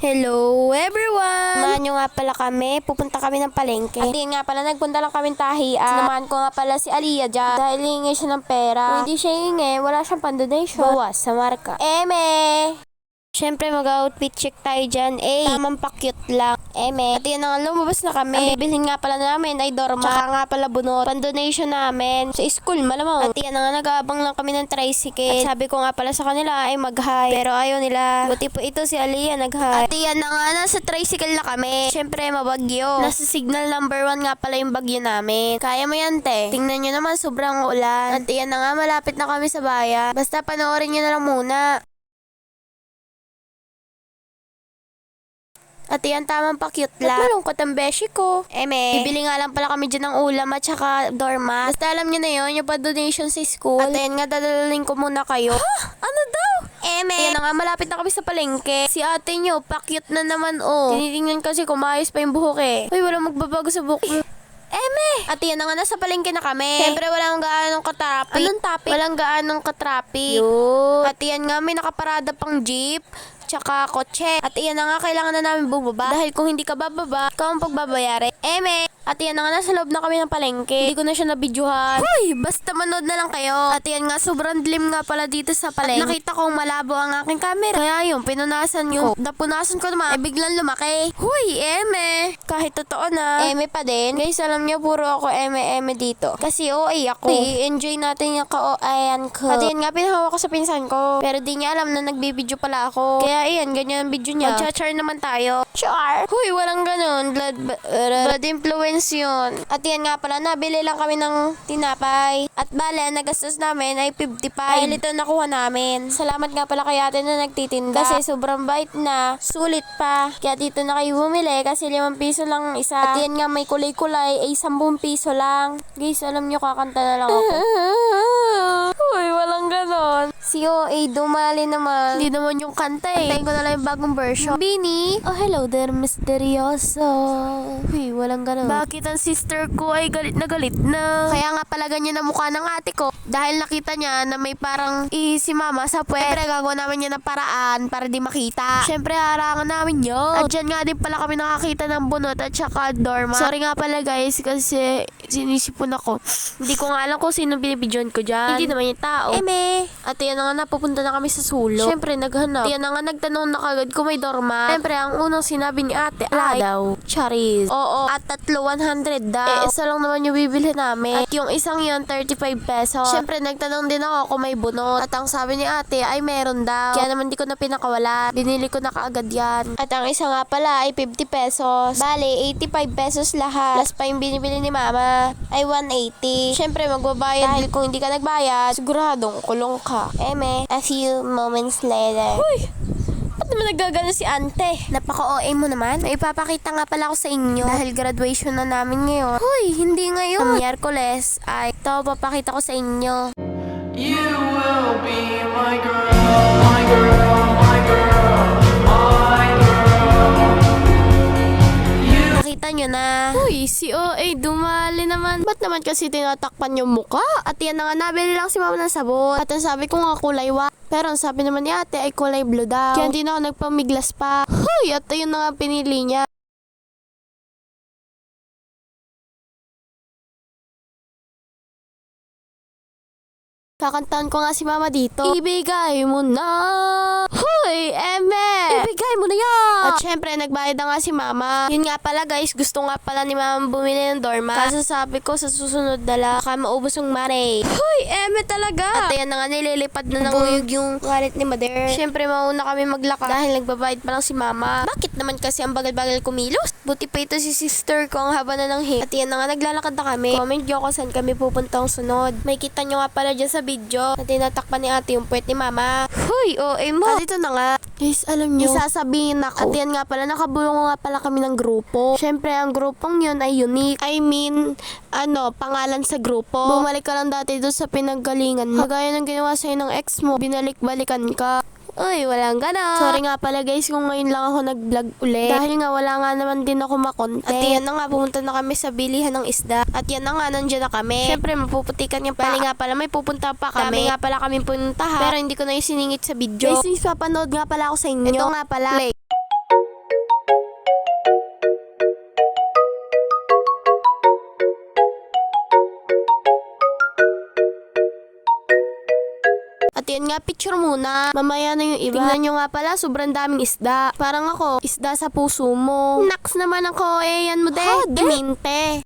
Hello everyone! Samahan nyo nga pala kami, pupunta kami ng palengke. At yun nga pala, nagpunta lang kami tahian. Sinamahan ko nga pala si Aliyah dyan dahil hihingi siya ng pera. Kung hindi siya hihingi, wala siyang pandonation. Bawas sa marka. Eme! Siyempre mag-outfit check tayo dyan. Tamang pa-cute lang. At yun na nga, lumabas na kami. Ang bibilhin nga pala namin ay dorma. Tsaka nga pala bunot. Pandonation namin. Sa school, malamang. At yan na nga, nag-aabang lang kami ng tricycle. At sabi ko nga pala sa kanila ay mag-hi. Pero ayaw nila. Buti po ito si Aliyah nag-hi. At yan na nga, nasa tricycle na kami. Siyempre, mabagyo. Nasa signal number 1 nga pala yung bagyo namin. Kaya mo yan, te. Tingnan nyo naman, sobrang ulan. At yan na nga, malapit na kami sa bayan. Basta panoorin nyo na lang muna. At yan, tamang pa-cute lang. Malungkot ang beshi ko. Bibili nga lang pala kami dyan ng ulam at saka dorma. Basta alam nyo na yun, yung pa-donation sa school. At yan nga, dadalhin ko muna kayo. Ano daw? Yan na nga, malapit na kami sa palengke. Si ate nyo, pa-cute na naman, oh. Tinitingnan kasi kumayos pa yung buhok eh. Uy, walang magbabago sa buhok. At yan na nga, nasa palengke na kami. Siyempre, walang gaanong katrapik. Anong topic? Walang gaanong katrapik. At yan nga, may nakaparada pang jeep. Tsaka kotse. At iyan na nga, kailangan na namin bumaba. Dahil kung hindi ka bababa, ikaw ang pagbabayari. At iyan na nga, nasa loob na kami ng palengke. Hindi ko na siya nabidyohan. Hoy, basta manood na lang kayo. At iyan nga, sobrang dilim nga pala dito sa palengke. At nakita kong malabo ang aking camera. Kaya yun, pinunasan ko. Napunasan ko naman, ay biglang lumaki. Hoy, kahit totoo na, pa din. Guys, alam niyo, puro ako dito. Kasi OA ako. I-enjoy natin yung ka-OAyan ko. At iyan nga, pinahawa ko sa pinsan ko. Pero di niya alam na nagbibidyo pala ako. Kaya iyan, ganyan ang video niya. Mag-char naman tayo. Char! Hoy, walang ganun. Blood influence yun. At yan nga pala, nabili lang kami ng tinapay. At bale, nagastos namin ay 55. Dahil ito nakuha namin. Salamat nga pala kay ate na nagtitinda. Kasi sobrang bait na. Sulit pa. Kaya dito na kayo bumili kasi 5 piso lang isa. At yan nga, may kulay-kulay ay 10 piso lang. Guys, alam nyo, kakanta na lang ako. Hoy, walang ganon. Si OA, dumali naman. Hindi naman yung kanta eh. Antayin ko na lang yung bagong version. Bini! Oh, hello there, misteryoso. Uy, walang ganon. Bakit ang sister ko ay galit na galit na? Kaya nga pala ganyan ang mukha ng ate ko. Dahil nakita niya na may parang si mama sa puwet. Siyempre, gagawa namin niya ng paraan para di makita. Siyempre, harangan namin yun. At dyan nga din pala kami nakakita ng bunot at saka dorma. Sorry nga pala guys kasi sinisipon ako. Hindi ko nga alam kung sino binibidyon ko dyan. Hindi naman yung tao. At yan na nga, napupunta na kami sa sulok. Siyempre, naghanap. Yan na nga, nagtanong na kagad kung may dorma. Siyempre, ang unang sinabi ni ate ay daw, charis. Oo, at tatlo 100 daw. Isa lang naman yung bibili namin. At yung isang yun, 35 pesos. Siyempre, nagtanong din ako kung may bunot. At ang sabi ni ate ay meron daw. Kaya naman di ko na pinakawala. Binili ko na kaagad yan. At ang isa nga pala ay 50 pesos. Bale, 85 pesos lahat. Plus pa yung binibili ni mama ay 180. Siyempre, magbabayad. Dahil kung hindi ka nagbayad, siguradong kulong ka. A few moments later. Huy! Ba't naman nagagano si ante? Napaka-OA mo naman. May ipapakita nga pala ako sa inyo. Dahil graduation na namin ngayon. Huy! Hindi ngayon. Ang Miyerkules ay ito, papakita ko sa inyo. You will be my girl, my girl, my girl, my girl. Nakita nyo na. Uy, si OA, dumali naman. Ba't naman kasi tinatakpan yung muka? At yan na nga, nabili lang si mama ng sabon. At ang sabi ko nga kulay white. Pero ang sabi naman ni ate ay kulay blue daw. Kaya hindi na ako nagpamiglas pa. Huy, at yun na nga pinili niya. Kakantahan ko nga si mama dito. Ibigay mo na. Hoy, ibigay mo na yan. At syempre, nagbayad na nga si mama. Yun nga pala guys, gusto nga pala ni mama bumili ng dorma. Kaso sabi ko sa susunod dala, baka maubos yung money. Hoy, talaga. At ayan na nga, nililipad na ng uyog yung wallet ni mother. Syempre, mauna kami maglakad dahil nagbabayad pa lang si mama. Bakit naman kasi ang bagal-bagal kumilos? Buti pa ito si sister ko, ang haba na ng hip. At yan na nga, naglalakad na kami. Comment nyo kung saan kami pupuntang sunod. May kita nyo nga pala dyan sa video na tinatakpan ni ate yung puwet ni mama. Hoy, OA mo. At ito na nga. Guys, alam nyo, isasabihin ako. At yan nga pala, nakabulong nga pala kami ng grupo. Syempre, ang grupong yun ay unique. I mean, pangalan sa grupo. Bumalik ka lang dati doon sa pinanggalingan mo. Magaya ng ginawa sa'yo ng ex mo, binalik-balikan ka. Uy, walang gana. Sorry nga pala guys kung ngayon lang ako nag-vlog ulit. Dahil nga wala nga naman din ako makontent. At yan na nga, pumunta na kami sa bilihan ng isda. At yan na nga, nandiyan na kami. Siyempre, mapuputikan yung Bali nga pala, may pupunta pa kami. Dami nga pala kami puntahan. Pero hindi ko na yung siningit sa video. Guys, please papanood nga pala ako sa inyo. Ito nga pala. Play. At yan nga, picture muna. Mamaya na yung iba. Tingnan nyo nga pala, sobrang daming isda. Parang ako, isda sa puso mo. Naks naman ako, yan mo de. Iminte.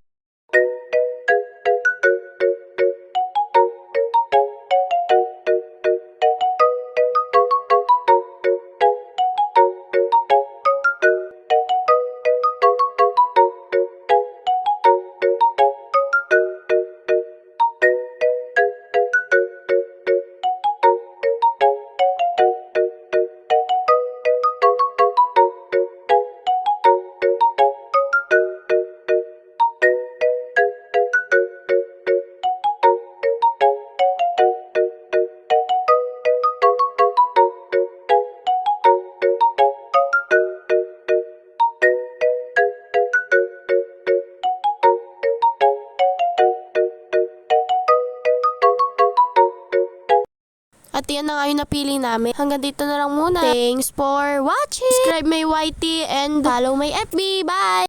At yan na nga yung napili namin. Hanggang dito na lang muna. Thanks for watching. Subscribe my YT and follow my FB. Bye!